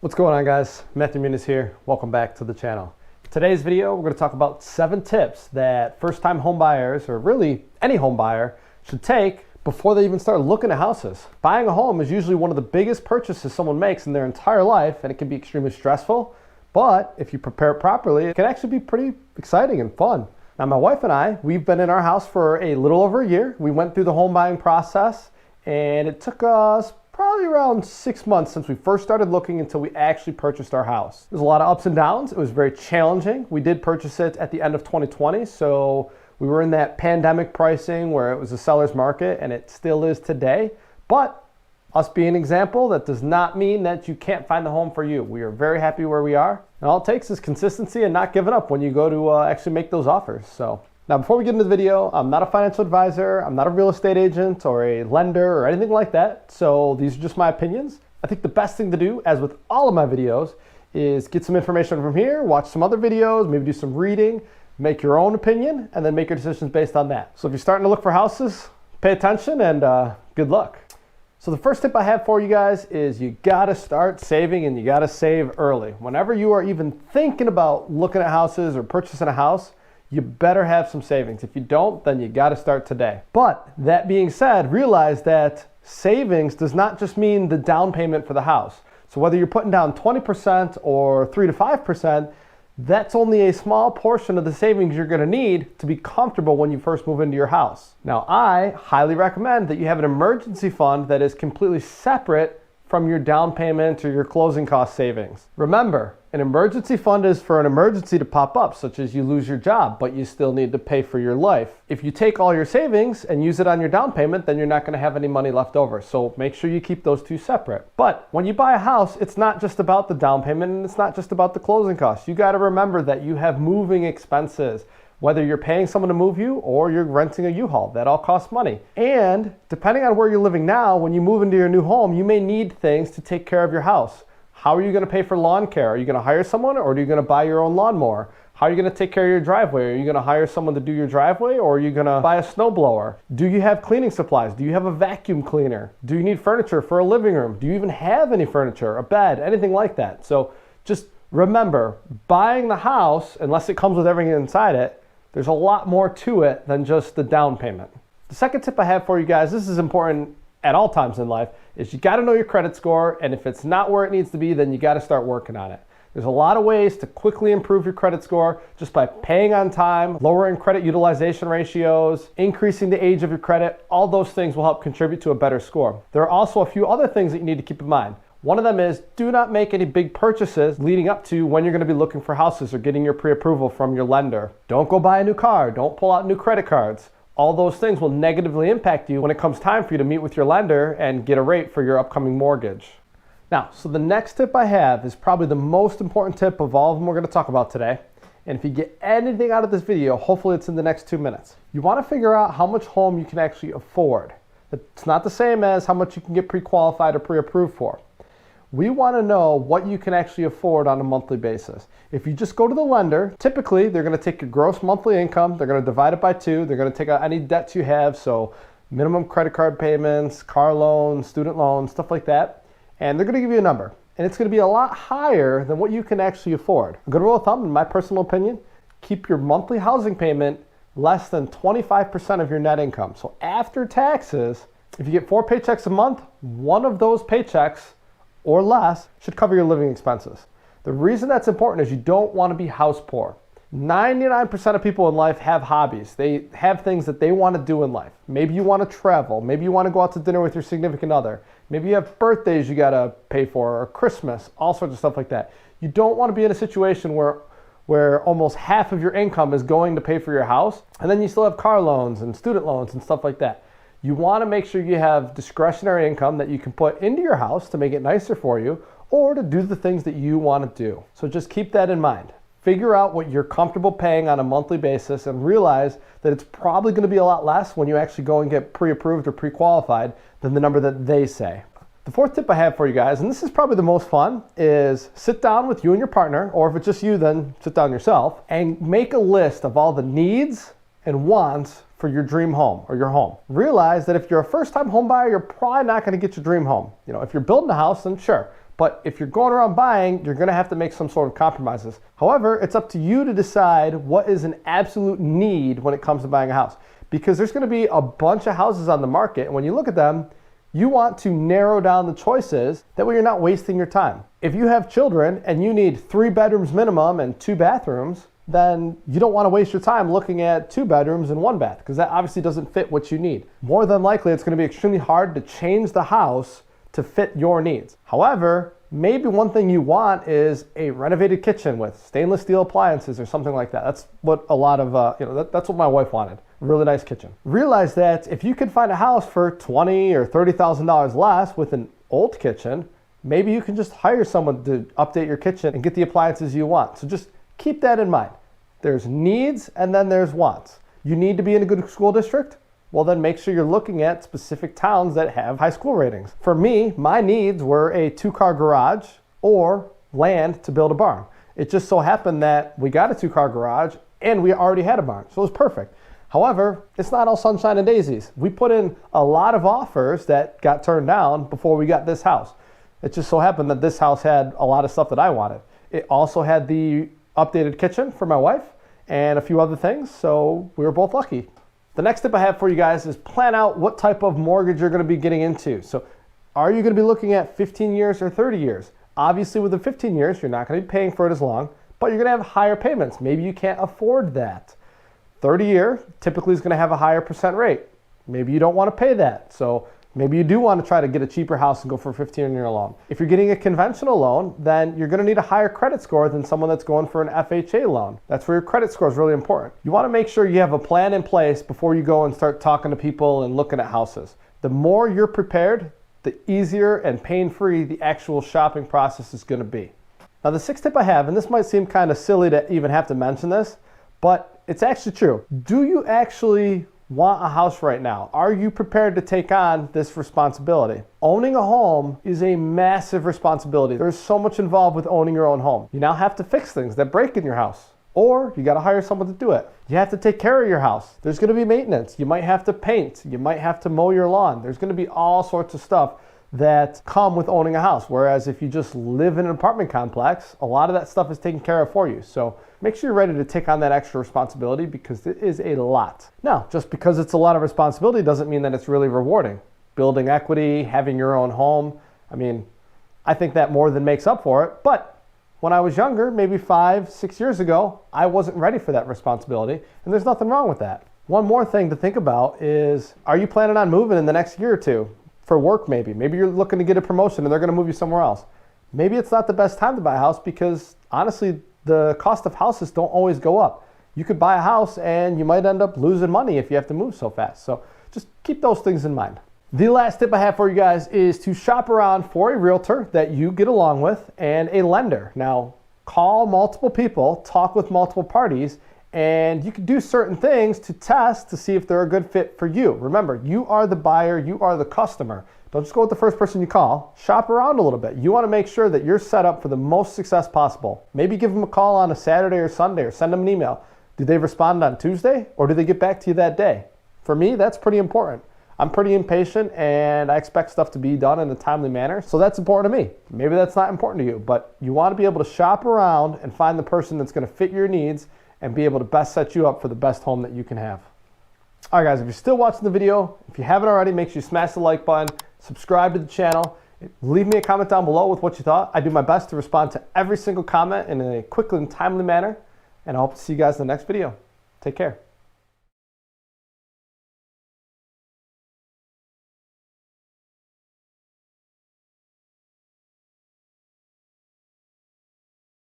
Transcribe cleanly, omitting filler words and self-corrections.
What's going on, guys? Matthew Muniz here. Welcome back to the channel. Today's video, we're going to talk about 7 tips that first-time home buyers, or really any home buyer, should take before they even start looking at houses. Buying a home is usually one of the biggest purchases someone makes in their entire life, and it can be extremely stressful, but if you prepare it properly, it can actually be pretty exciting and fun. Now, my wife and I, we've been in our house for a little over a year. We went through the home buying process, and it took us probably around 6 months since we first started looking until we actually purchased our house. There's a lot of ups and downs. It was very challenging. We did purchase it at the end of 2020, so we were in that pandemic pricing where it was a seller's market, and it still is today. But us being an example, that does not mean that you can't find the home for you. We are very happy where we are. And all it takes is consistency and not giving up when you go to actually make those offers. So now, before we get into the video, I'm not a financial advisor, I'm not a real estate agent or a lender or anything like that, so these are just my opinions. I think the best thing to do, as with all of my videos, is get some information from here, watch some other videos, maybe do some reading, make your own opinion, and then make your decisions based on that. So if you're starting to look for houses, pay attention and good luck. So the first tip I have for you guys is you gotta start saving, and you gotta save early. Whenever you are even thinking about looking at houses or purchasing a house, you better have some savings. If you don't, then you got to start today. But that being said, realize that savings does not just mean the down payment for the house. So whether you're putting down 20% or 3 to 5%, that's only a small portion of the savings you're going to need to be comfortable when you first move into your house. Now, I highly recommend that you have an emergency fund that is completely separate from your down payment or your closing cost savings. Remember, an emergency fund is for an emergency to pop up, such as you lose your job, but you still need to pay for your life. If you take all your savings and use it on your down payment, then you're not going to have any money left over. So make sure you keep those two separate. But when you buy a house, it's not just about the down payment and it's not just about the closing costs. You got to remember that you have moving expenses. Whether you're paying someone to move you or you're renting a U-Haul, that all costs money. And depending on where you're living now, when you move into your new home, you may need things to take care of your house. How are you going to pay for lawn care? Are you going to hire someone, or are you going to buy your own lawnmower? How are you going to take care of your driveway? Are you going to hire someone to do your driveway, or are you going to buy a snowblower? Do you have cleaning supplies? Do you have a vacuum cleaner? Do you need furniture for a living room? Do you even have any furniture, a bed, anything like that? So just remember, buying the house, unless it comes with everything inside it, there's a lot more to it than just the down payment. The second tip I have for you guys, this is important at all times in life, is you got to know your credit score, and if it's not where it needs to be, then you got to start working on it. There's a lot of ways to quickly improve your credit score just by paying on time, lowering credit utilization ratios, increasing the age of your credit. All those things will help contribute to a better score. There are also a few other things that you need to keep in mind. One of them is, do not make any big purchases leading up to when you're going to be looking for houses or getting your pre-approval from your lender. Don't go buy a new car. Don't pull out new credit cards. All those things will negatively impact you when it comes time for you to meet with your lender and get a rate for your upcoming mortgage. Now, so the next tip I have is probably the most important tip of all of them we're going to talk about today. And if you get anything out of this video, hopefully it's in the next 2 minutes. You want to figure out how much home you can actually afford. It's not the same as how much you can get pre-qualified or pre-approved for. We want to know what you can actually afford on a monthly basis. If you just go to the lender, typically they're going to take your gross monthly income, they're going to divide it by 2, they're going to take out any debts you have, so minimum credit card payments, car loans, student loans, stuff like that, and they're going to give you a number. And it's going to be a lot higher than what you can actually afford. A good rule of thumb, in my personal opinion, keep your monthly housing payment less than 25% of your net income. So after taxes, if you get 4 paychecks a month, one of those paychecks or less should cover your living expenses. The reason that's important is you don't want to be house poor. 99% of people in life have hobbies. They have things that they want to do in life. Maybe you want to travel. Maybe you want to go out to dinner with your significant other. Maybe you have birthdays you got to pay for, or Christmas, all sorts of stuff like that. You don't want to be in a situation where almost half of your income is going to pay for your house, and then you still have car loans and student loans and stuff like that. You want to make sure you have discretionary income that you can put into your house to make it nicer for you, or to do the things that you want to do. So just keep that in mind. Figure out what you're comfortable paying on a monthly basis and realize that it's probably going to be a lot less when you actually go and get pre-approved or pre-qualified than the number that they say. The fourth tip I have for you guys, and this is probably the most fun, is sit down with you and your partner, or if it's just you, then sit down yourself, and make a list of all the needs and wants for your dream home or your home. Realize that if you're a first-time home buyer, you're probably not going to get your dream home. You know, if you're building a house, then sure, But if you're going around buying, you're gonna have to make some sort of compromises. However, it's up to you to decide what is an absolute need when it comes to buying a house. Because there's gonna be a bunch of houses on the market, and when you look at them, you want to narrow down the choices, that way you're not wasting your time. If you have children and you need 3 bedrooms minimum and 2 bathrooms, then you don't want to waste your time looking at 2 bedrooms and 1 bath, because that obviously doesn't fit what you need. More than likely, it's going to be extremely hard to change the house to fit your needs. However, maybe one thing you want is a renovated kitchen with stainless steel appliances or something like that. That's what a lot of, that's what my wife wanted. Really nice kitchen. Realize that if you could find a house for $20,000 or $30,000 less with an old kitchen, maybe you can just hire someone to update your kitchen and get the appliances you want. So just keep that in mind. There's needs and then there's wants. You need to be in a good school district? Well, then make sure you're looking at specific towns that have high school ratings. For me, my needs were a 2-car garage or land to build a barn. It just so happened that we got a 2-car garage and we already had a barn, so it was perfect. However, it's not all sunshine and daisies. We put in a lot of offers that got turned down before we got this house. It just so happened that this house had a lot of stuff that I wanted. It also had the updated kitchen for my wife and a few other things, so we were both lucky. The next tip I have for you guys is plan out what type of mortgage you're going to be getting into. So are you going to be looking at 15 years or 30 years? Obviously with the 15 years, you're not going to be paying for it as long, but you're going to have higher payments. Maybe you can't afford that. 30-year typically is going to have a higher percent rate. Maybe you don't want to pay that. So maybe you do want to try to get a cheaper house and go for a 15-year loan. If you're getting a conventional loan, then you're going to need a higher credit score than someone that's going for an FHA loan. That's where your credit score is really important. You want to make sure you have a plan in place before you go and start talking to people and looking at houses. The more you're prepared, the easier and pain-free the actual shopping process is going to be. Now the 6th tip I have, and this might seem kind of silly to even have to mention this, but it's actually true. Do you actually want a house right now? Are you prepared to take on this responsibility? Owning a home is a massive responsibility. There's so much involved with owning your own home. You now have to fix things that break in your house, or you got to hire someone to do it. You have to take care of your house. There's going to be maintenance. You might have to paint. You might have to mow your lawn. There's going to be all sorts of stuff that come with owning a house. Whereas if you just live in an apartment complex, a lot of that stuff is taken care of for you. So make sure you're ready to take on that extra responsibility, because it is a lot. Now, just because it's a lot of responsibility doesn't mean that it's really rewarding. Building equity, having your own home, I mean, I think that more than makes up for it. But when I was younger, maybe 5, 6 years ago, I wasn't ready for that responsibility, and there's nothing wrong with that. One more thing to think about is, are you planning on moving in the next year or two? For work maybe. Maybe you're looking to get a promotion and they're going to move you somewhere else. Maybe it's not the best time to buy a house, because honestly, the cost of houses don't always go up. You could buy a house and you might end up losing money if you have to move so fast. So just keep those things in mind. The last tip I have for you guys is to shop around for a realtor that you get along with and a lender. Now, call multiple people, talk with multiple parties, and you can do certain things to test to see if they're a good fit for you. Remember, you are the buyer, you are the customer. Don't just go with the first person you call. Shop around a little bit. You want to make sure that you're set up for the most success possible. Maybe give them a call on a Saturday or Sunday, or send them an email. Do they respond on Tuesday, or do they get back to you that day? For me, that's pretty important. I'm pretty impatient and I expect stuff to be done in a timely manner, so that's important to me. Maybe that's not important to you, but you want to be able to shop around and find the person that's going to fit your needs and be able to best set you up for the best home that you can have. All right guys, if you're still watching the video, if you haven't already, make sure you smash the like button, subscribe to the channel, leave me a comment down below with what you thought. I do my best to respond to every single comment in a quick and timely manner, and I hope to see you guys in the next video. Take care.